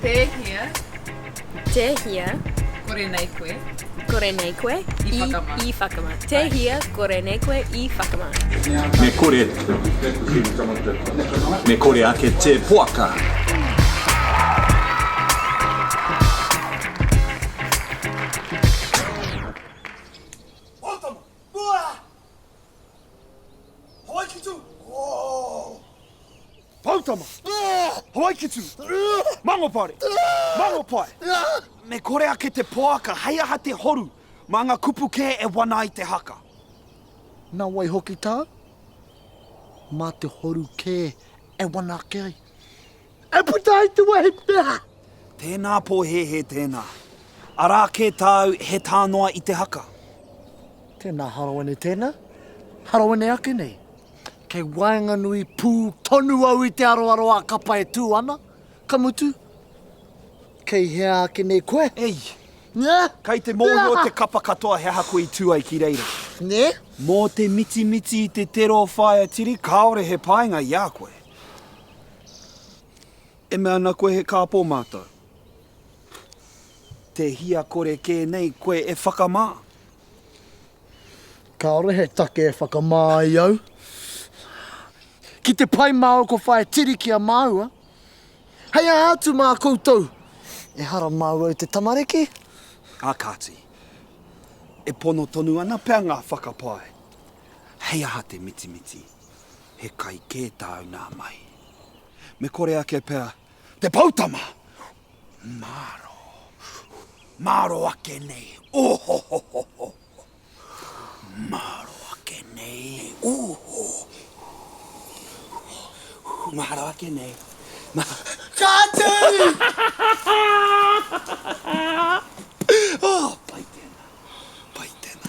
Tēhia. Tēhia. Kore nei koe. Kore nei koe. I whakama. Tēhia, kore nei koe, I whakama. Me kore. Me kore ake te poaka. Pautama! Hawaikitu! Mangopare! Mangopai! Me kore ake te poaka, hei aha te horu, ma ngā kupu kē e wana i te haka. Nā wai hoki tā? Mā te horu kē e wana kei. E puta i te wahi pēha! Tēnā pō he tēnā. Arā kē tāu he tānoa i te haka. Tēnā harawene tēnā. Harawene ake nei. Kei waenga nui pū tonu au i te aroaroa kapa e tū ana. Ka mutu. Kei hea ake nei koe. Ei, Nē? kai te mōhio te kapa katoa he hako i tūai ki reira. Nē? Mō te miti i te tero whaia tiri, kāore he painga i a koe. E mea na koe he kāpō mātou. Te hia kore kē nei koe e whakamā. Kāore he take e whakamā i au. Ki te pai māu ko whae tiri ki a māua. Hei a atu mā koutou. E hara māua i te tamariki. Ākati, e pono tonu ana pēr ngā whakapai. Hei aha te miti, he kai kē tāu nā mai. Me kore ake pēr, te pautama! Maro ake nei, ohohoho. Maro ake nei, oho. Maro ake nei. Kāti! Oh, pai tēnā.